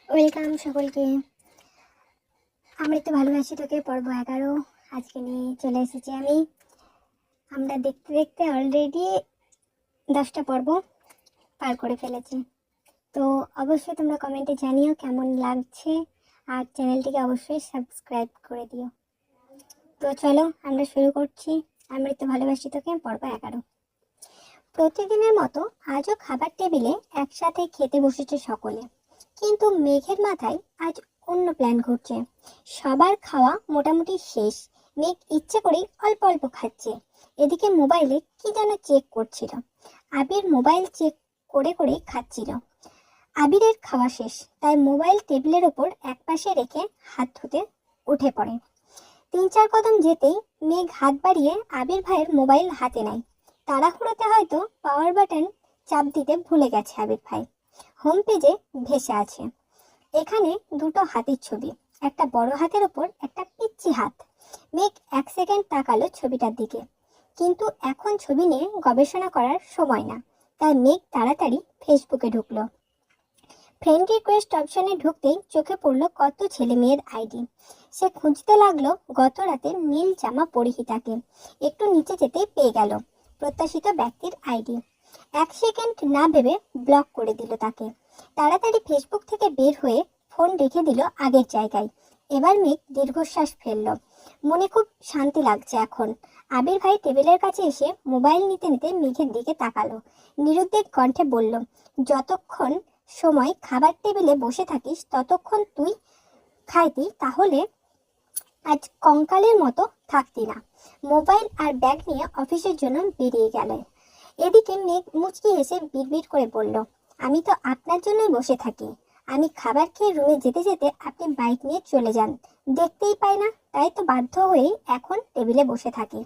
Welcome সকলকে। আমরা তো ভালোবাসি তোকে পর্ব 11 আজকে নিয়ে চলে এসেছি আমি। আমরা দেখতে দেখতে অলরেডি 10টা পর্ব পার করে ফেলেছি। তো অবশ্যই তোমরা কমেন্টে জানিও কেমন লাগছে, আর চ্যানেলটিকে অবশ্যই সাবস্ক্রাইব করে দিও। তো চলো আমরা শুরু করছি আমরা তো ভালোবাসি তোকে পর্ব 11। প্রতিদিনের মতো আজও খাবার টেবিলে একসাথে খেতে বসেছে সকলে, কিন্তু মেঘের মাথায় আজ অন্য প্ল্যান ঘুরছে। সবার খাওয়া মোটামুটি শেষ, মেঘ ইচ্ছে করেই অল্প অল্প খাচ্ছে। এদিকে মোবাইলে কি যেন চেক করছিল। আবির মোবাইল চেক করে করে খাচ্ছিল। আবিরের খাওয়া শেষ, তাই মোবাইল টেবিলের ওপর একপাশে রেখে হাত ধুতে উঠে পড়ে। 3-4 কদম যেতেই মেঘ হাত বাড়িয়ে আবির ভাইয়ের মোবাইল হাতে নেয়। তাড়াহুড়োতে হয়তো পাওয়ার বাটন চাপ দিতে ভুলে গেছে আবির ভাই। হোম পেজে ভেসে আছে এখানে দুটো হাতের ছবি, একটা বড় হাতের ওপর একটা পিচ্চি হাত। মেঘ 1 সেকেন্ড তাকালো ছবিটার দিকে, কিন্তু এখন ছবি নিয়ে গবেষণা করার সময় না। তাই মেঘ তাড়াতাড়ি ফেসবুকে ঢুকলো। ফ্রেন্ড রিকোয়েস্ট অপশনে ঢুকতেই চোখে পড়লো কত ছেলে মেয়ের আইডি। সে খুঁজতে লাগলো গত রাতে নীল জামা পরিহিতাকে। একটু নিচে যেতেই পেয়ে গেল প্রত্যাশিত ব্যক্তির আইডি। 1 সেকেন্ড না ভেবে ব্লক করে দিল তাকে। তাড়াতাড়ি ফেসবুক থেকে বের হয়ে ফোন রেখে দিল আগের জায়গায়। এবার মেঘ দীর্ঘশ্বাস ফেলল। মনে খুব শান্তি লাগছে এখন। আবির ভাই টেবিলের কাছে এসে মোবাইল নিতে নিতে মেঘের দিকে তাকালো। নিরুদ্বেগ কণ্ঠে বলল, যতক্ষণ সময় খাবার টেবিলে বসে থাকিস ততক্ষণ তুই খাইতি, তাহলে আজ কঙ্কালের মতো থাকতি না। মোবাইল আর ব্যাগ নিয়ে অফিসের জন্য বেরিয়ে গেল। এদিকে মেঘ মুচকি হেসে বিড়বিড় করে বলল, আমি তো আপনার জন্যই বসে থাকি। আমি খাবার খেয়ে রুমে যেতে যেতে আপনি বাইক নিয়ে চলে যান, দেখতেই পাই না, তাই তো বাধ্য হয়েই এখন টেবিলে বসে থাকি।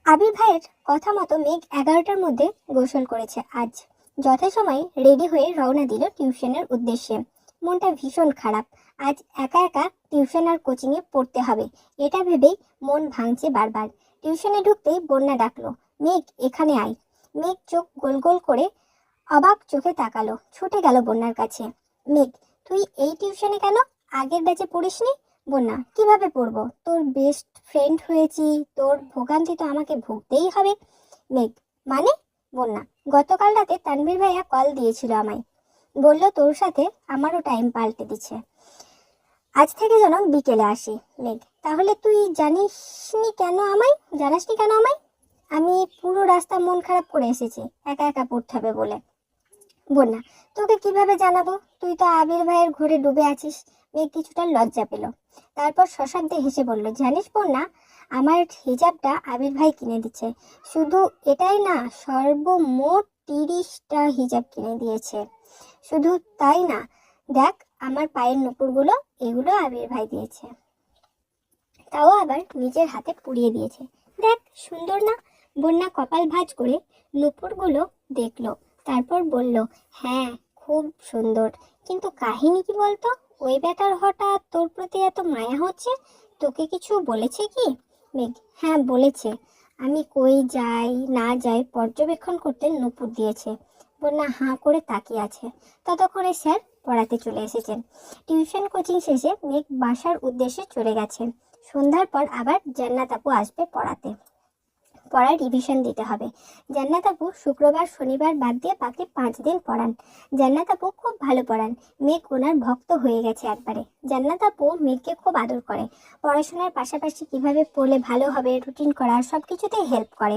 আবির ভাইয়ের কথা মতো মেঘ 11টার মধ্যে গোসল করেছে আজ। যথাসময়ে রেডি হয়ে রওনা দিল টিউশনের উদ্দেশ্যে। মনটা ভীষণ খারাপ। আজ একা একা টিউশন আর কোচিংয়ে পড়তে হবে, এটা ভেবেই মন ভাঙছে বারবার। টিউশনে ঢুকতেই বন্যা ডাকলো, মেঘ এখানে আয়। মেঘ চোখ গোল গোল করে অবাক চোখে তাকালো, ছুটে গেল বন্যার কাছে। মেঘ, তুই এই টিউশনে কেন? আগের ব্যাচে পড়িসনি? বন্যা, কিভাবে পড়বো? তোর বেস্ট ফ্রেন্ড হয়েছি, তোর ভোগান্তি তো আমাকে ভুগতেই হবে। মেঘ, মানে? বন্যা, গতকাল রাতে তানভীর ভাইয়া কল দিয়েছিল আমায়, বলল তোর সাথে আমারও টাইম পাল্টে দিচ্ছে, আজ থেকে যেন বিকেলে আসি। মেঘ, তাহলে তুই জানাসনি কেন আমায়? আমি পুরো রাস্তা মন খারাপ করে এসেছি একা একা পড়তে হবে বলে। বন্যা, তোকে কিভাবে জানাবো? তুই তো আবির ভাইয়ের ঘরে ডুবে আছিস। মেঘ কিছুটা লজ্জা পেল, তারপর সশব্দে হেসে বলল, জানিস বন্যা, আমার হিজাবটা আবির ভাই কিনে দিচ্ছে। শুধু এটাই না, সর্বমোট 30টা হিজাব কিনে দিয়েছে। শুধু তাই না, দেখ আমার পায়ের নুপুরগুলো, এগুলো আবির ভাই দিয়েছে, তাও আবার নিজের হাতে পুড়িয়ে দিয়েছে। দেখ সুন্দর না? বন্যা কপাল ভাঁজ করে নুপুরগুলো দেখলো, তারপর বলল, হ্যাঁ খুব সুন্দর, কিন্তু কাহিনী কি বলতো? ওই বেটার হঠাৎ তোর প্রতি এত মায়া হচ্ছে, তোকে কিছু বলেছে কি? মেঘ, হ্যাঁ বলেছে, আমি কই যাই না যাই পর্যবেক্ষণ করতে নুপুর দিয়েছে। বন্যা হাঁ করে তাকিয়ে আছে। ততক্ষণে স্যার পড়াতে চলে এসেছেন। টিউশন কোচিং শেষে মেঘ বাসার উদ্দেশ্যে চলে গেছে। সন্ধ্যার পর আবার জান্নাত আপু আসবে পড়াতে, পড়ার রিভিশন দিতে হবে। জান্নাত আপু শুক্রবার শনিবার বাদ দিয়ে বাকি 5 দিন পড়ান। জান্নাত আপু খুব ভালো পড়ান, মেঘ ওনার ভক্ত হয়ে গেছে একবারে। জান্নাত আপু মেঘকে খুব আদর করে, পড়াশোনার পাশাপাশি কিভাবে পড়লে ভালো হবে, রুটিন করা, সব কিছুতেই হেল্প করে।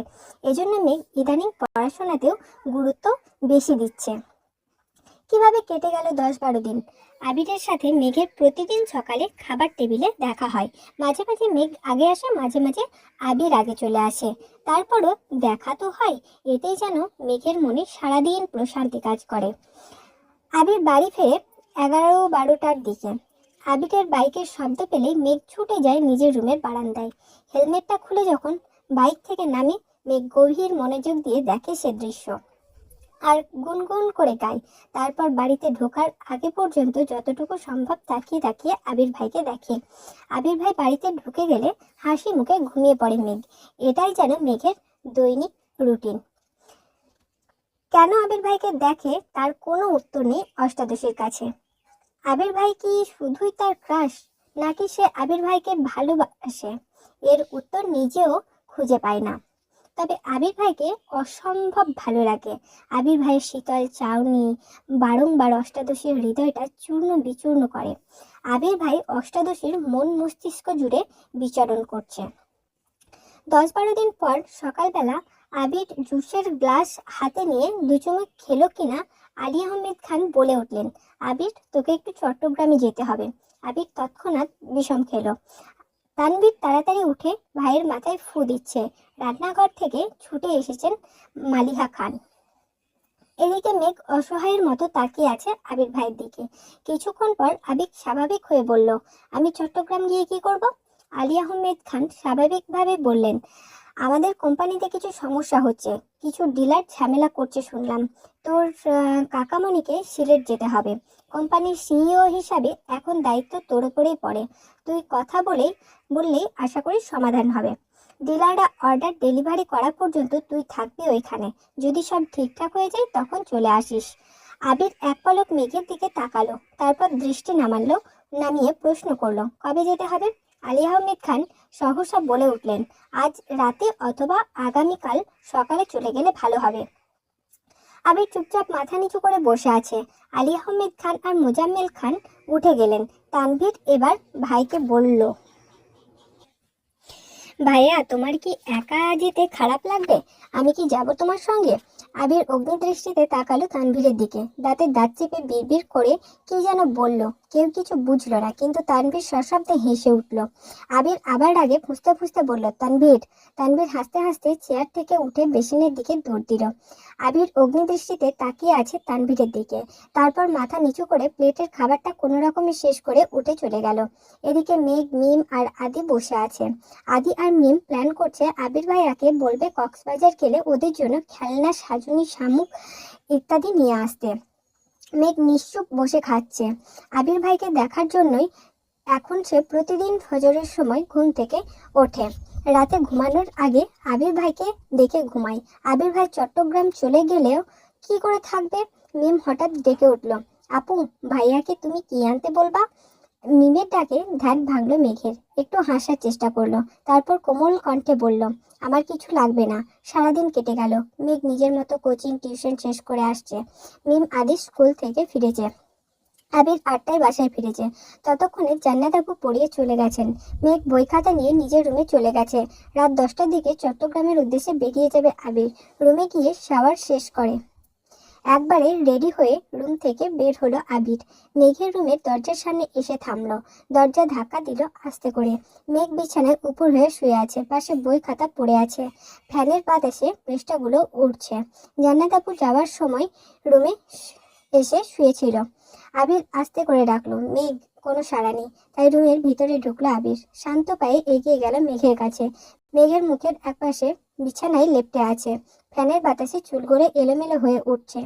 এজন্য মেঘ ইদানিং পড়াশোনাতেও গুরুত্ব বেশি দিচ্ছে। কিভাবে কেটে গেল 10-12 দিন। আবিরের সাথে মেঘের প্রতিদিন সকালে খাবার টেবিলে দেখা হয়। মাঝে মাঝে মেঘ আগে আসে, মাঝে মাঝে আবির আগে চলে আসে, তারপরও দেখা তো হয়। এতেই যেন মেঘের মনে সারাদিন প্রশান্তি কাজ করে। আবির বাড়ি ফেরে 11-12টার দিকে। আবিরের বাইকের শব্দ পেলে মেঘ ছুটে যায় নিজের রুমের বারান্দায়। হেলমেটটা খুলে যখন বাইক থেকে নামে, মেঘ গভীর মনোযোগ দিয়ে দেখে সে দৃশ্য আর গুনগুন করে গায়। তারপর বাড়িতে ঢোকার আগে পর্যন্ত যতটুকু সম্ভব তাকিয়ে তাকিয়ে আবির ভাইকে দেখে। আবির ভাই বাড়িতে ঢুকে গেলে হাসি মুখে ঘুমিয়ে পড়ে মেঘ। এটাই যেন মেঘের দৈনিক রুটিন। কেন আবির ভাইকে দেখে তার কোনো উত্তর নেই অষ্টাদশীর কাছে। আবির ভাই কি শুধুই তার ক্রাশ, নাকি সে আবির ভাইকে ভালোবাসে, এর উত্তর নিজেও খুঁজে পায় না। তবে আবির ভাইকে অসম্ভব ভালো লাগে। আবির ভাইয়ের শীতল চাউনি বারংবার অষ্টাদশীর হৃদয়টা চূর্ণ বিচূর্ণ করে। আবির ভাই অষ্টাদশীর মন মস্তিষ্ক জুড়ে বিচরণ করছে। 10-12 দিন পর সকালবেলা আবির জুসের গ্লাস হাতে নিয়ে দু চুমুক খেলো কিনা আলী আহমেদ খান বলে উঠলেন, আবির, তোকে একটু চট্টগ্রামে যেতে হবে। আবির তৎক্ষণাৎ বিষম খেলো। তানভীর তাড়াতাড়ি উঠে ভাইয়ের মাথায় ফু দিচ্ছে। রান্নাঘর থেকে ছুটে এসেছেন মালিহা খান। এদিকে মেঘ অসহায়ের মতো তাকিয়ে আছে আবির ভাইয়ের দিকে। কিছুক্ষণ পর আবির স্বাভাবিক হয়ে বলল, আমি চট্টগ্রাম গিয়ে কি করব? আলী আহমেদ খান স্বাভাবিকভাবে বললেন, আমাদের কোম্পানিতে কিছু সমস্যা হচ্ছে, কিছু ডিলার ঝামেলা করছে শুনলাম। তোর কাকামণিকে সিলেট যেতে হবে। কোম্পানির সিইও হিসাবে এখন দায়িত্ব তোর উপরেই পড়ে। তুই কথা বললেই আশা করি সমাধান হবে। ডিলাররা অর্ডার ডেলিভারি করা পর্যন্ত তুই থাকবি ওইখানে। যদি সব ঠিকঠাক হয়ে যায় তখন চলে আসিস। আবির এক পলক মেঘের দিকে তাকালো, তারপর দৃষ্টি নামিয়ে প্রশ্ন করলো, কবে যেতে হবে? আলী আহমেদ খান সহসা বলে উঠলেন, আজ রাতে অথবা আগামীকাল সকালে চলে গেলে ভালো হবে। আবির চুপচাপ মাথা নিচু করে বসে আছে। আলী আহমেদ খান আর মোজাম্মেল খান উঠে গেলেন। তানভীর এবার ভাইকে বলল, ভাইয়া, তোমার কি একা যেতে খারাপ লাগবে? আমি কি যাব তোমার সঙ্গে? আবির অগ্নিদৃষ্টিতে তাকালো তানভীরের দিকে। দাঁতে দাঁত চেপে বিড়বিড় করে কি যেন বলল। কেউ কিছু বুঝলো না, কিন্তু তানভীর সশব্দে হেসে উঠল। আবির আবার রাগে ফুঁসতে ফুঁসতে বলল, তানভীর। তানভীর হাসতে হাসতে চেয়ার থেকে উঠে বেসিনের দিকে দৌড় দিল। আবির অগ্নিদৃষ্টিতে তাকিয়ে আছে তানভীরের দিকে। তারপর মাথা নিচু করে প্লেটের খাবারটা কোনো রকমে শেষ করে উঠে চলে গেল। এদিকে মেঘ, মিম আর আদি বসে আছে। আদি আর মিম প্ল্যান করছে আবির ভাইয়াকে বলবে কক্সবাজার গেলে ওদের জন্য খেলনা, সাজুনি, শামুক ইত্যাদি নিয়ে আসতে। মেঘ নিশ্চুপ বসে খাচ্ছে। আবির ভাইকে দেখার জন্যই এখন সে প্রতিদিন ফজরের সময় ঘুম থেকে ওঠে। রাতে ঘুমানোর আগে আবির ভাইকে দেখে ঘুমায়। আবির ভাই চট্টগ্রাম চলে গেলেও কি করে থাকবে? মিম হঠাৎ ডেকে উঠল, আপু, ভাইয়াকে তুমি কি আনতে বলবা? মিমের ডাকে ধ্যান ভাঙলো মেঘের। একটু হাসার চেষ্টা করলো, তারপর কোমল কণ্ঠে বলল, আমার কিছু লাগবে না। সারাদিন কেটে গেল। মেঘ নিজের মতো কোচিং টিউশন শেষ করে আসছে। মিম আদি স্কুল থেকে ফিরেছে। আবির 8টায় বাসায় ফিরেছে। ততক্ষণে জান্নাত আপু পড়িয়ে চলে গেছেন। মেঘ বই খাতা নিয়ে নিজের রুমে চলে গেছে। রাত 10টার দিকে চট্টগ্রামের উদ্দেশ্যে বেরিয়ে যাবে আবির। রুমে গিয়ে শাওয়ার শেষ করে একবারে রেডি হয়ে রুম থেকে বের হলো আবির। মেঘের রুমের দরজার সামনে এসে থামলো। দরজা ধাক্কা দিল আস্তে করে। মেঘ বিছানায় উপর হয়ে শুয়ে আছে, পাশে বই খাতা পড়ে আছে। ফ্যানের বাতাসে পৃষ্ঠাগুলো উড়ছে। জান্নাত আপু যাওয়ার সময় রুমে এসে শুয়েছিল। আবির আস্তে করে ডাকলো, মেঘ। কোনো সাড়া নেই। তাই রুমের ভিতরে ঢুকলো আবির। শান্ত পায়ে এগিয়ে গেল মেঘের কাছে। মেঘের মুখের একপাশে বিছানায় লেপ্টে আছে। ফ্যানের বাতাসে চুলগুলো এলোমেলো হয়ে উঠছে।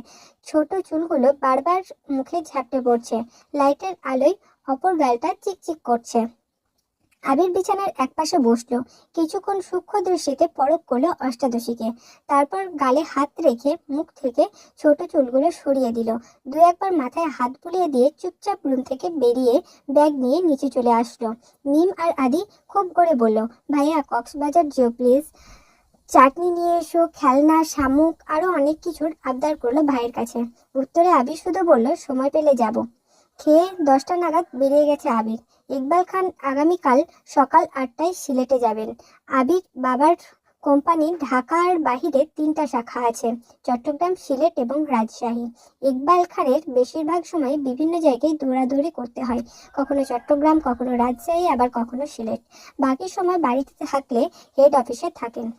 ছোট চুলগুলো বারবার মুখে ঝাপটে পড়ছে। লাইটের আলোয় অপর গালটা চিকচিক করছে। আবির বিছানার একপাশে বসলো। কিছুক্ষণ সূক্ষ্ম দৃষ্টিতে পরখ করলো অষ্টাদশীকে। তারপর গালে হাত রেখে মুখ থেকে ছোট চুলগুলো সরিয়ে দিল। দু একবার মাথায় হাত বুলিয়ে দিয়ে চুপচাপ রুম থেকে বেরিয়ে ব্যাগ নিয়ে নিচে চলে আসলো। মিম আর আদি খুব করে বলল, ভাইয়া, কক্সবাজার যেও প্লিজ। চাটনি নিয়ে এসো, খেলনা, শামুক, আরো অনেক কিছুর আবদার করলো ভাইয়ের কাছে। উত্তরে আবির শুধু বলল, সময় পেলে যাব। খেয়ে 10টা নাগাদ বেরিয়ে গেছে আবির। ইকবাল খান আগামীকাল সকাল 8টায় সিলেটে যাবেন। আবির বাবার কোম্পানি ঢাকার বাহিরে 3টা শাখা আছে, চট্টগ্রাম, সিলেট এবং রাজশাহী। ইকবাল খানের বেশিরভাগ সময় বিভিন্ন জায়গায় দৌড়াদৌড়ি করতে হয়, কখনো চট্টগ্রাম, কখনো রাজশাহী, আবার কখনো সিলেট। বাকি সময় বাড়িতে থাকলে হেড অফিসে থাকেন।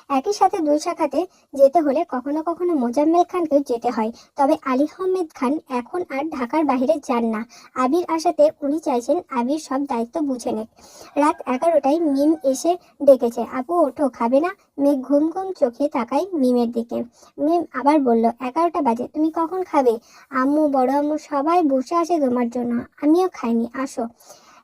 একই সাথে 2 শাখাতে যেতে হলে কখনো কখনো মোজাম্মেল খানকেও যেতে হয়। তবে আলী আহমেদ খান এখন আর ঢাকার বাইরে যান না। আবির আসাতে উনি চাইছেন আবির সব দায়িত্ব বুঝে নেক। রাত 11টায় মিম এসে ডেকেছে, আপু ওঠো, খাবে না? মেঘ ঘুম ঘুম চোখে তাকায় মিমের দিকে। মিম আবার বলল, 11টা বাজে, তুমি কখন খাবে? আম্মু, বড় আম্মু সবাই বসে আছে তোমার জন্য, আমিও খাইনি, আসো।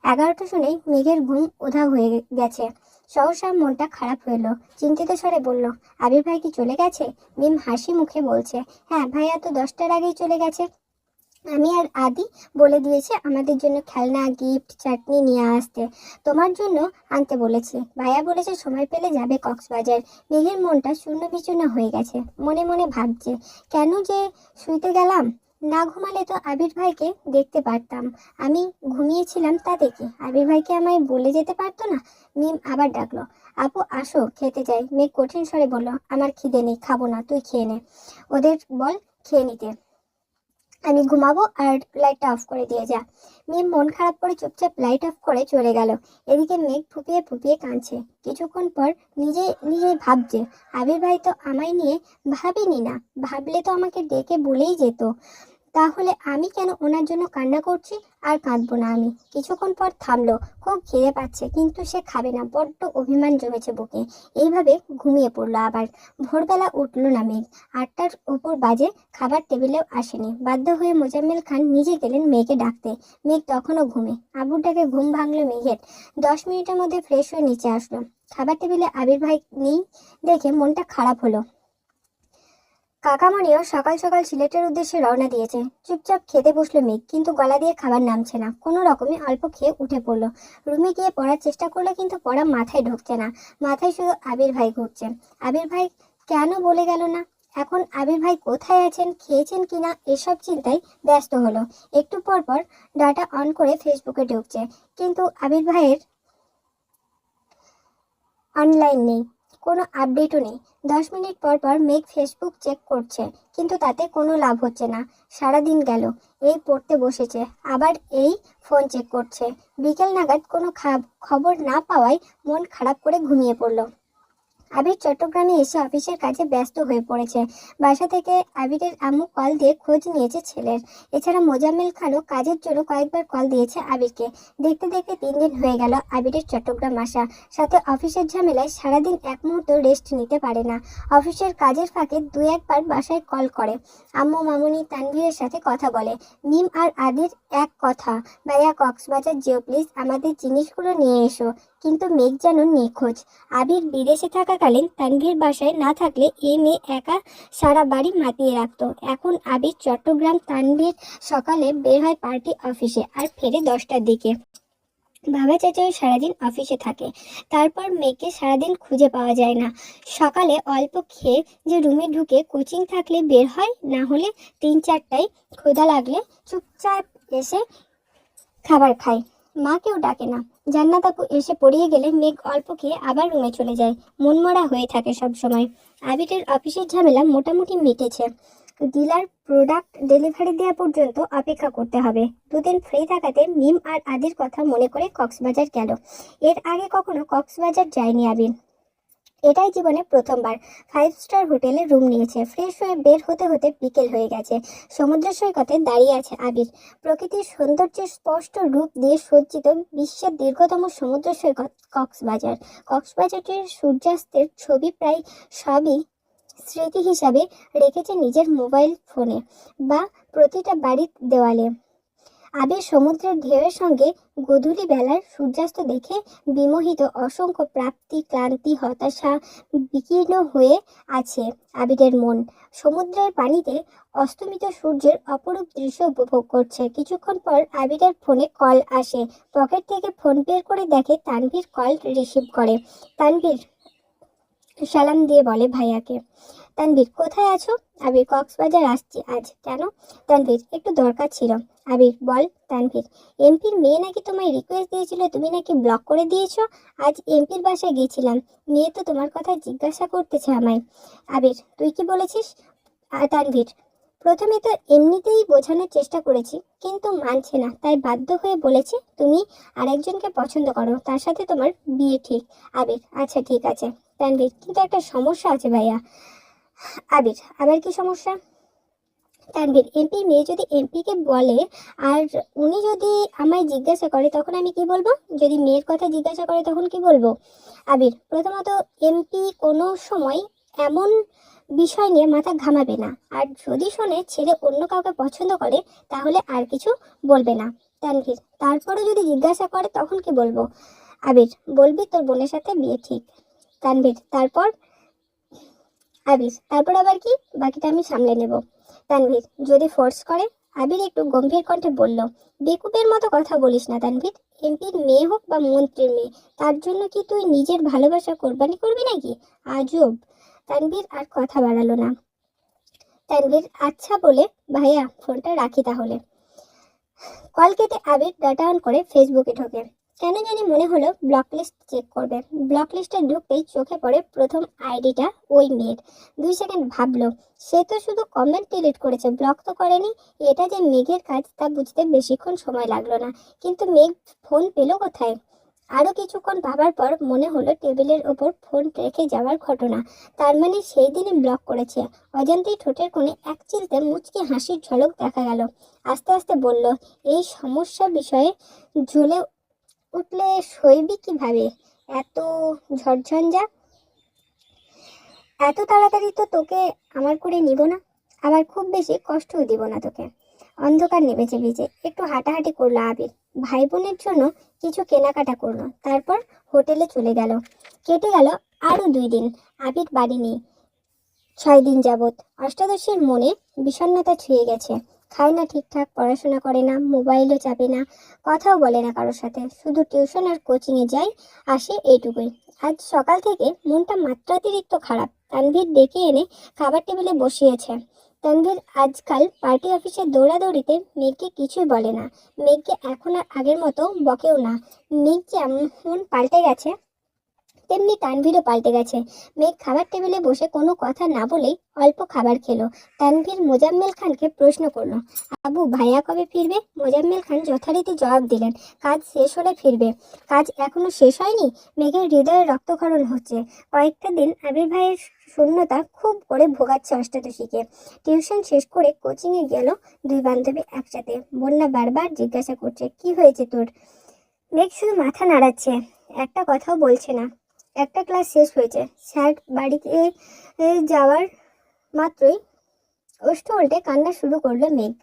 11টা শুনেই মেঘের ঘুম উধাও হয়ে গেছে। সহসা মনটা খারাপ হইল। চিন্তিত স্বরে বলল, আবির ভাই কি চলে গেছে? মিম হাসি মুখে বলছে, হ্যাঁ ভাইয়া তো 10টার আগেই চলে গেছে। আমি আর আদি বলে দিয়েছে আমাদের জন্য খেলনা, গিফট, চাটনি নিয়ে আসতে। তোমার জন্য আনতে বলেছি। ভাইয়া বলেছে সময় পেলে যাবে কক্সবাজার। মেঘের মনটা শূন্য বিচূর্ণ হয়ে গেছে। মনে মনে ভাবছে, কেন যে শুইতে গেলাম। না ঘুমালে তো আবির ভাইকে দেখতে পারতাম। আমি ঘুমিয়েছিলাম তাতে কি? আবির ভাইকে আমায় বলে যেতে পারতো না? মিম আবার ডাকলো, আপু আসো খেতে যাই। মেঘ কঠিন স্বরে বলল, আমার খিদে নেই, খাবো না, তুই খেয়ে নে। ওদের বল খেয়ে নিতে, আমি ঘুমাবো, আর লাইটটা অফ করে দিয়ে যা। মিম মন খারাপ করে চুপচাপ লাইট অফ করে চলে গেল। এদিকে মেঘ ফুপিয়ে ফুপিয়ে কাঁদছে। কিছুক্ষণ পর নিজে নিজেই ভাবছে, আবির ভাই তো আমায় নিয়ে ভাবেনি না, ভাবলে তো আমাকে ডেকে বলেই যেত। তাহলে আমি কেন ওনার জন্য কান্না করছি? আর কাঁদবো না আমি। কিছুক্ষণ পর থামলো। খুব খিদে পাচ্ছে কিন্তু সে খাবে না, বড্ড অভিমান জমেছে বুকে। এইভাবে ঘুমিয়ে পড়লো আবার। ভোরবেলা উঠলো না মেঘ। 8টার উপর বাজে, খাবার টেবিলেও আসেনি। বাধ্য হয়ে মোজাম্মেল খান নিজে গেলেন মেয়েকে ডাকতে। মেঘ তখনও ঘুমে। আবুর ডাকে ঘুম ভাঙলো মেঘের। 10 মিনিটের মধ্যে ফ্রেশ হয়ে নিচে আসলো। খাবার টেবিলে আবির ভাই নেই দেখে মনটা খারাপ হলো। কাকামণিও সকাল সকাল সিলেটের উদ্দেশ্যে রওনা দিয়েছে। চুপচাপ খেতে বসলো মেঘ, কিন্তু গলা দিয়ে খাবার নামছে না। কোনো রকমে অল্প খেয়ে উঠে পড়লো। রুমে গিয়ে পড়ার চেষ্টা করলো কিন্তু পড়া মাথায় ঢুকছে না। মাথায় শুধু আবির ভাই ঘুরছে। আবির ভাই কেন বলে গেল না? এখন আবির ভাই কোথায় আছেন, খেয়েছেন কিনা, এসব চিন্তায় ব্যস্ত হলো। একটু পর পর ডাটা অন করে ফেসবুকে ঢুকছে, কিন্তু আবির ভাইয়ের অনলাইন নেই, কোনো আপডেটও নেই। 10 মিনিট পর পর মেঘ ফেসবুক চেক করছে, কিন্তু তাতে কোনো লাভ হচ্ছে না। সারাদিন গেল, এই পড়তে বসেছে, আবার এই ফোন চেক করছে। বিকেল নাগাদ কোনো খবর না পাওয়ায় মন খারাপ করে ঘুমিয়ে পড়লো। আবির চট্টগ্রামে এসে অফিসের কাজে ব্যস্ত হয়ে পড়েছে। বাসা থেকে আবিরের আম্মু কল দিয়ে খোঁজ নিয়েছে ছেলের। এছাড়া মোজাম্মেল খানও কাজের জন্য কয়েকবার কল দিয়েছে আবিরকে। দেখতে দেখতে 3 দিন হয়ে গেল আবিরের চট্টগ্রাম আসা। সাথে অফিসের ঝামেলায় সারাদিন এক মুহূর্ত রেস্ট নিতে পারে না। অফিসের কাজের ফাঁকে 2-1বার বাসায় কল করে। আম্মু, মামুনি, তানভীরের সাথে কথা বলে। মিম আর আদির এক কথা, ভাইয়া কক্সবাজার যেও প্লিজ, আমাদের জিনিসগুলো নিয়ে এসো। কিন্তু মেঘ যেন নিখোঁজ। আবির বিদেশে থাকাকালীন তানভীর বাসায় না থাকলে এই মেয়ে একা সারা বাড়ি মাতিয়ে রাখতো। এখন আবির চট্টগ্রাম, তানভীর সকালে বের হয় পার্টি অফিসে আর ফেরে 10টার দিকে। বাবা চাচাও সারাদিন অফিসে থাকে। তারপর মেয়েকে সারাদিন খুঁজে পাওয়া যায় না। সকালে অল্প খেয়ে যে রুমে ঢুকে কোচিং থাকলে বের হয়, না হলে 3-4টায় ক্ষুধা লাগলে চুপচাপ এসে খাবার খায়। মা কেউ ডাকে না। জান্নাত আপু এসে পড়িয়ে গেলে মেঘ অল্প খেয়ে আবার রুমে চলে যায়। মনমরা হয়ে থাকে সব সময়। আবিরের অফিসের ঝামেলা মোটামুটি মিটেছে। ডিলার প্রোডাক্ট ডেলিভারি দেওয়া পর্যন্ত অপেক্ষা করতে হবে। 2 দিন ফ্রি থাকাতে মিম আর আদির কথা মনে করে কক্সবাজার গেল। এর আগে কখনো কক্সবাজার যায়নি আবির। এটাই জীবনে প্রথমবার 5 স্টার হোটেলে রুম নিয়েছে। ফ্রেশ হয়ে বের হতে হতে বিকেল হয়ে গেছে। সমুদ্র সৈকতে দাঁড়িয়ে আছে আবির। প্রকৃতির সৌন্দর্যের স্পষ্ট রূপ দিয়ে সজ্জিত বিশ্বের দীর্ঘতম সমুদ্র সৈকত কক্সবাজার। কক্সবাজারের সূর্যাস্তের ছবি প্রায় সবই স্মৃতি হিসাবে রেখেছে নিজের মোবাইল ফোনে বা প্রতিটা বাড়ির দেওয়ালে। আবির সমুদ্রের ঢেউয়ের সঙ্গে গোধূলি বেলার সূর্যাস্ত দেখে বিমোহিত। অসংখ্য প্রাপ্তি, ক্লান্তি, হতাশা বিকীর্ণ হয়ে আছে আবিরের মন। সমুদ্রের পানিতে অস্তমিত সূর্যের অপরূপ দৃশ্য উপভোগ করছে। কিছুক্ষণ পর আবিরের ফোনে কল আসে। পকেট থেকে ফোন বের করে দেখে তানভীর কল রিসিভ করে। তানভীর সালাম দিয়ে বলে ভাইয়াকে। তানভীর, কোথায় আছো? আবির, কক্সবাজার আসছি আজ। কেন? তানভীর, একটু দরকার ছিল। আবির, বল। তানভীর, এমপির মেয়ে নাকি তোমায় রিকোয়েস্ট দিয়েছিল, তুমি নাকি ব্লক করে দিয়েছো। আজ এমপির বাসায় গিয়েছিলাম, মেয়ে তো তোমার কথা জিজ্ঞাসা করতেছে আমায়। আবির, তুই কি বলেছিস? তানভীর, প্রথমে তো এমনিতেই বোঝানোর চেষ্টা করেছি, কিন্তু মানছে না, তাই বাধ্য হয়ে বলেছে তুমি আরেকজনকে পছন্দ করো, তার সাথে তোমার বিয়ে ঠিক। আবির, আচ্ছা ঠিক আছে। তানভীর, কিন্তু একটা সমস্যা আছে ভাইয়া। আবির, আবার কি সমস্যা? তানভীর, এমপি মেয়ে যদি এমপিকে বলে আর উনি যদি আমায় জিজ্ঞাসা করে তখন আমি কি বলবো? যদি মেয়ের কথা জিজ্ঞাসা করে তখন কি বলবো? আবির, প্রথমত এমপি কোনো সময় এমন বিষয় নিয়ে মাথা ঘামাবে না, আর যদি শোনে ছেলে অন্য কাউকে পছন্দ করে তাহলে আর কিছু বলবে না। তানভীর, তারপরে যদি জিজ্ঞাসা করে তখন কি বলবো? আবির, বলবি তোর বোনের সাথে বিয়ে ঠিক। তানভীর, তারপর? আবির, তারপর আবার কি? বাকিটা আমি সামলে নেব। তানভীর, যদি ফোর্স করে? আবির একটু গম্ভীর কণ্ঠে বলল, বেকুবের মতো কথা বলিস না তানভীর। এমপির মেয়ে হোক বা মন্ত্রীর মেয়ে, তার জন্য কি তুই নিজের ভালোবাসা কোরবানি করবি নাকি? আজব। তানভীর আর কথা বাড়ালো না। তানভীর আচ্ছা বলে, ভাইয়া ফোনটা রাখি তাহলে। কল কেটে আবির ডাটা অন করে ফেসবুকে ঢোকে। কেন জানি মনে হলো ব্লক লিস্ট চেক করবে। ব্লক লিস্টে ঢুকতেই চোখে পড়ে প্রথম আইডিটা ওই মেয়ের। 2 সেকেন্ড ভাবলো, সে তো শুধু কমেন্ট ডিলিট করেছে, ব্লক তো করেনি। এটা যে মেঘের কাজ তা বুঝতে বেশিক্ষণ সময় লাগলো না। কিন্তু মেঘ ফোন পেলো কোথায়? আরো কিছুক্ষণ ভাবার পর মনে হলো টেবিলের ওপর ফোন রেখে যাওয়ার ঘটনা। তার মানে সেই দিনই ব্লক করেছে। অজান্তেই ঠোঁটের কোণে এক চিলতে মুচকি হাসির ঝলক দেখা গেল। আস্তে আস্তে বলল, এই সমস্যা বিষয়ে ঝুলে উঠলে সইবি কিভাবে? এত ঝড়ঝঞ্ঝা, এত তাড়াতাড়ি তো তোকে আমার করে নিব না, আবার খুব বেশি কষ্টও দিব না তোকে। অন্ধকার নেমেছে ভিজে। একটু হাঁটাহাঁটি করলো আবির। ভাই বোনের জন্য কিছু কেনাকাটা করলো, তারপর হোটেলে চলে গেল। কেটে গেল আরো 2 দিন। আবির বাড়ি নেই 6 দিন যাবৎ। অষ্টাদশীর মনে বিষণ্ণতা ছুঁয়ে গেছে। খায় না ঠিকঠাক, পড়াশোনা করে না, মোবাইলও চাপে না, কথাও বলে না কারোর সাথে, শুধু টিউশন আর কোচিংয়ে যায় আসে এইটুকুই। আজ সকাল থেকে মনটা মাত্রাতিরিক্ত খারাপ। তানভীর ডেকে এনে খাবার টেবিলে বসিয়েছে। তানভীর আজকাল পার্টি অফিসে দৌড়াদৌড়িতে মেঘকে কিছুই বলে না। মেঘকে এখন আর আগের মতো বকেও না। মেঘ যেমন পাল্টে গেছে, তেমনি তানভীরও পাল্টে গেছে। মেঘ খাবার টেবিলে বসে কোনো কথা না বলেই অল্প খাবার খেলো। তানভীর মোজাম্মেল খানকে প্রশ্ন করলো, আবু ভাইয়া কবে ফিরবে? মোজাম্মেল খান যথারীতি জবাব দিলেন, কাজ শেষ হলে ফিরবে। কাজ এখনো শেষ হয়নি? মেঘের হৃদয়ে রক্তক্ষরণ হচ্ছে। কয়েকটা দিন আবির ভাইয়ের শূন্যতা খুব করে ভোগাচ্ছে অষ্টাদশীকে। টিউশন শেষ করে কোচিংয়ে গেল 2 বান্ধবী একসাথে। বন্যা বারবার জিজ্ঞাসা করছে, কি হয়েছে তোর? মেঘ শুধু মাথা নাড়াচ্ছে, একটা কথাও বলছে না। একটা ক্লাস শেষ হয়েছে, স্যার বাড়িতে যাওয়ার মাত্রই ওষ্ঠ উল্টে কান্না শুরু করলো মেঘ।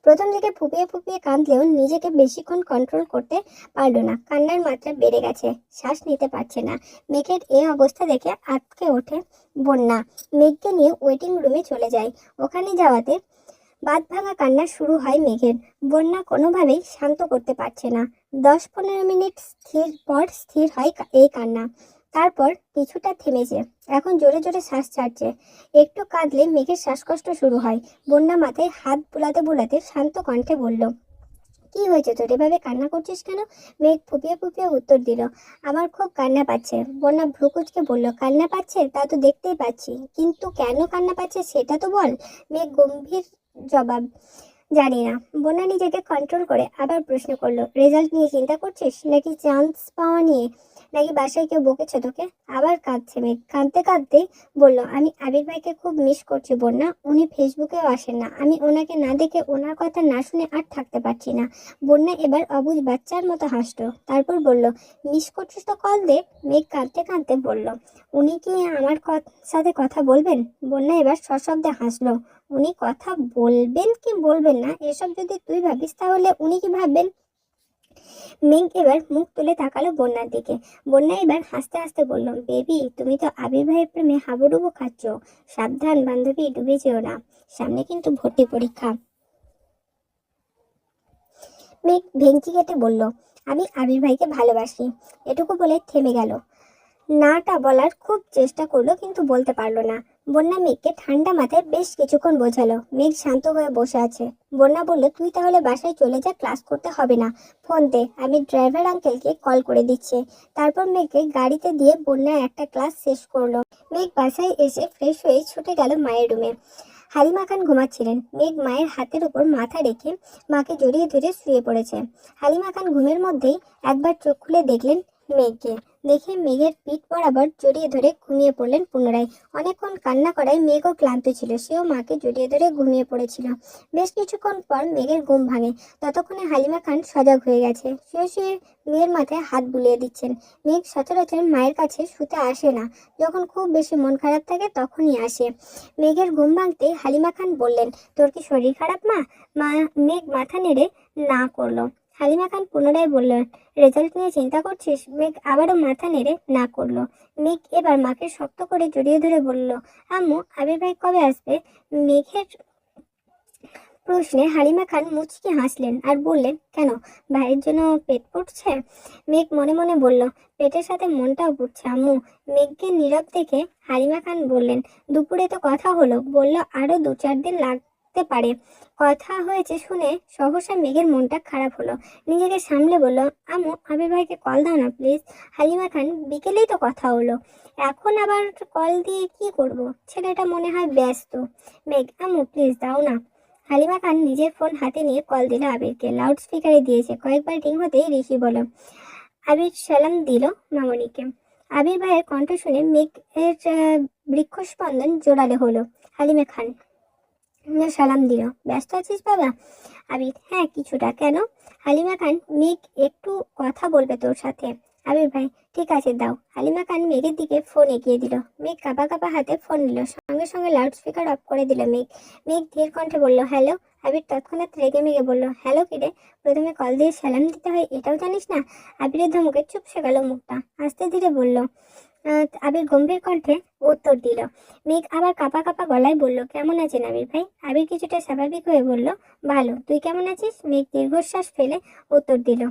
প্রথম দিকে ফুপিয়ে ফুপিয়ে কাঁদলেও নিজেকে বেশিক্ষণ কন্ট্রোল করতে পারলো না। কান্নার মাত্রা বেড়ে গেছে, শ্বাস নিতে পারছে না। মেঘের এই অবস্থা দেখে আঁতকে ওঠে বন্যা। মেঘকে নিয়ে ওয়েটিং রুমে চলে যায়। ওখানে যাওয়াতে বাঁধ ভাঙা কান্না শুরু হয় মেঘের। বন্যা কোনোভাবেই শান্ত করতে পারছে না। 10-15 মিনিট স্থির হয় এই কান্না। তারপর কিছুটা থেমেছে, এখন জোরে জোরে শ্বাস ছাড়ছে। একটু কাঁদলে মেঘের শ্বাসকষ্ট শুরু হয়। বন্যা মাথায় হাত বুলাতে বুলাতে শান্ত কণ্ঠে বলল, কি হয়েছে তোর, এভাবে কান্না করছিস কেন? মেঘ ফুপিয়ে ফুপিয়ে উত্তর দিল, আমার খুব কান্না পাচ্ছে। বন্যা ভ্রুকুচকে বলল, কান্না পাচ্ছে তা তো দেখতেই পাচ্ছি, কিন্তু কেন কান্না পাচ্ছে সেটা তো বল। মেঘ গম্ভীর জবাব, জানি না। বন্যা নিজেকে কন্ট্রোল করে আবার প্রশ্ন করলো, রেজাল্ট নিয়ে চিন্তা করছিস, নাকি চান্স পাওয়া নিয়ে, নাকি বাসায় কেউ বকেছে তোকে? আবার কাঁদছে মেঘ। কাঁদতে কাঁদতেই বলল, আমি আবির ভাইকে খুব মিস করছি বন্যা। উনি ফেসবুকেও আসেন না। আমি ওনাকে না দেখে, ওনার কথা না শুনে আর থাকতে পারছি না। বন্যা এবার অবুঝ বাচ্চার মতো হাসলো। তারপর বলল, মিস করছিস তো কল দে। মেঘ কাঁদতে কাঁদতে বলল, উনি কি আমার সাথে কথা বলবেন? বন্যা এবার সশব্দে হাসলো। উনি কথা বলবেন কি বলবেন না এসব যদি তুই ভাবিস, তাহলে উনি কি ভাববেন? মেঘ এবার মুখ তুলে তাকালো বন্যার দিকে। বন্যা এবার হাসতে হাসতে বলল, বেবি তুমি তো আবির ভাইয়ের প্রেমে হাবুডুবু খাচ্ছ। সাবধান বান্ধবী, ডুবে যেও না, সামনে কিন্তু ভর্তি পরীক্ষা। মেঘ ভেঙচি কেটে বলল, আমি আবির ভাইকে ভালোবাসি। এটুকু বলে থেমে গেল। নাটা বলার খুব চেষ্টা করলো, কিন্তু বলতে পারলো না। বন্যা মেঘকে ঠান্ডা মাথায় বেশ কিছুক্ষণ বোঝালো। মেঘ শান্ত হয়ে বসে আছে। বন্যা বলল, তুই তাহলে বাসায় চলে যা, ক্লাস করতে হবে না। ফোন দে, আমি ড্রাইভার আঙ্কেলকে কল করে দিচ্ছি। তারপর মেঘকে গাড়িতে দিয়ে বন্যা একটা ক্লাস শেষ করলো। মেঘ বাসায় এসে ফ্রেশ হয়ে ছুটে গেল মায়ের রুমে। হালিমা খান ঘুমাচ্ছিলেন। মেঘ মায়ের হাতের উপর মাথা রেখে মাকে জড়িয়ে ধরে শুয়ে পড়েছে। হালিমা খান ঘুমের মধ্যেই একবার চোখ খুলে দেখলেন মেঘকে। দেখে মেঘের পিঠ বরাবর জড়িয়ে ধরে ঘুমিয়ে পড়লেন পুনরায়। অনেকক্ষণ কান্না করায় মেঘও ক্লান্ত ছিল, সেও মাকে জড়িয়ে ধরে ঘুমিয়ে পড়েছিল। বেশ কিছুক্ষণ পর মেঘের ঘুম ভাঙে। ততক্ষণে হালিমা খান সজাগ হয়ে গেছে। শুয়ে শুয়ে মেয়ের মাথায় হাত বুলিয়ে দিচ্ছেন। মেঘ সচরাচর মায়ের কাছে শুতে আসে না, যখন খুব বেশি মন খারাপ থাকে তখনই আসে। মেঘের ঘুম ভাঙতেই হালিমা খান বললেন, তোর কি শরীর খারাপ মা? মেঘ মাথা নেড়ে না করলো। হালিমা খান পুনরায় বললেন, রেজাল্ট নিয়ে চিন্তা করছিস? মেঘ আবারও মাথা নেড়ে না করলো। মেঘ এবার মাকে শক্ত করে জড়িয়ে ধরে বলল, আম্মু, আবির ভাই কবে আসবে? মেঘের প্রশ্নে হালিমা খান মুচকি হাসলেন আর বললেন, কেন, ভাইয়ের জন্য পেট পুড়ছে? মেঘ মনে মনে বলল, পেটের সাথে মনটাও পুড়ছে আম্মু। মেঘকে নীরব দেখে হালিমা খান বললেন, দুপুরে তো কথা হলো, বলল আরো 2-4 দিন লাগতে পারে। কথা হয়েছে শুনে সহসা মেঘের মনটা খারাপ হলো। নিজেকে সামলে বলল, আম্মু, আবির ভাইকে কল দাও না প্লিজ। হালিমা খান, বিকেলেই তো কথা হলো, এখন আবার কল দিয়ে কি করব? ছেলেটা মনে হয় ব্যস্ত। মেঘ, আম্মু প্লিজ দাও না। হালিমা খান নিজের ফোন হাতে নিয়ে কল দিল আবিরকে। লাউড স্পিকারে দিয়েছে। কয়েকবার রিং হতেই ঋষি বলল, আবির সালাম দিল মামনিকে। আবির ভাইয়ের কণ্ঠ শুনে মেঘের বৃক্ষস্পন্দন জোরালো হলো। হালিমা খান সালাম দিল, ব্যস্ত আছিস বাবা? আবির, হ্যাঁ কিছুটা, কেন? হালিমা খান, মেঘ একটু কথা বলবে তোর সাথে। আবির ভাই, ঠিক আছে দাও। হালিমা খান মেঘের দিকে ফোন এগিয়ে দিল। মেঘ কাঁপা কাঁপা হাতে ফোন নিল। সঙ্গে সঙ্গে লাউড স্পিকার অফ করে দিল মেঘ। মেঘ ধীর কণ্ঠে বলল, হ্যালো। আবির তৎক্ষণাৎ রেগে মেগে বলল, হ্যালো কি রে? প্রথমে কল দিয়ে সালাম দিতে হয় এটাও জানিস না? আবিরের ধমকে চুপসে গেল মুখটা। আস্তে ধীরে বলল, আবির গম্ভীর কণ্ঠে উত্তর দিল। মেঘ আবার কাঁপা কাঁপা গলায় বলল, কেমন আছেন আবির ভাই? আবির কিছুটা স্বাভাবিক হয়ে বলল, ভালো, তুই কেমন আছিস? মেঘ দীর্ঘশ্বাস ফেলে উত্তর দিল,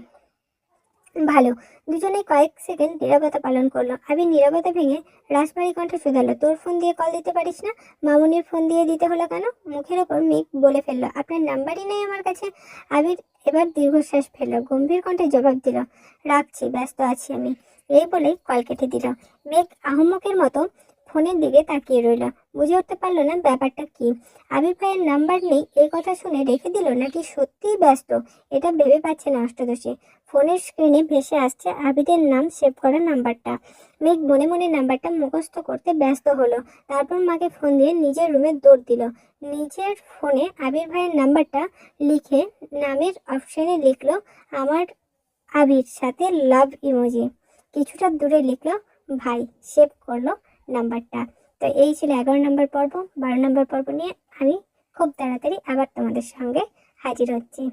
ভালো। দুজনেই কয়েক সেকেন্ড নীরবতা পালন করলো। আবির নীরবতা ভেঙে রাশভারী কণ্ঠে শুধালো, তোর ফোন দিয়ে কল দিতে পারিস না? মামুনির ফোন দিয়ে দিতে হলো কেন? মুখের ওপর মেঘ বলে ফেললো, আপনার নাম্বারই নেই আমার কাছে। আবির এবার দীর্ঘশ্বাস ফেললো, গম্ভীর কণ্ঠে জবাব দিল, রাখছি, ব্যস্ত আছি আমি। এই বলেই কল কেটে দিল। মেঘ আহম্মকের মতো ফোনের দিকে তাকিয়ে রইল। বুঝে উঠতে পারলো না ব্যাপারটা কি। আবির ভাইয়ের নাম্বার নেই এই কথা শুনে রেখে দিল নাকি সত্যিই ব্যস্ত, এটা ভেবে পাচ্ছে না অষ্টদশী। ফোনের স্ক্রিনে ভেসে আসছে আবিদের নাম সেভ করা নাম্বারটা। মেঘ মনে মনে নাম্বারটা মুখস্থ করতে ব্যস্ত হলো। তারপর মাকে ফোন দিয়ে নিজের রুমে দৌড় দিল। নিজের ফোনে আবির ভাইয়ের নাম্বারটা লিখে নামের অপশনে লিখলো আমার আবির, সাথে লাভ ইমোজি। কিছুটা দূরে লিখলো ভাই, সেভ করলো নাম্বারটা। তো এই ছিল 11 নম্বর পর্ব। 12 নম্বর পর্ব নিয়ে আমি খুব তাড়াতাড়ি আবার তোমাদের সঙ্গে হাজির হচ্ছি।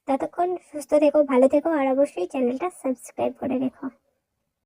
ততক্ষণ সুস্থ থেকো, ভালো থেকো, আর অবশ্যই চ্যানেলটা সাবস্ক্রাইব করে রেখো।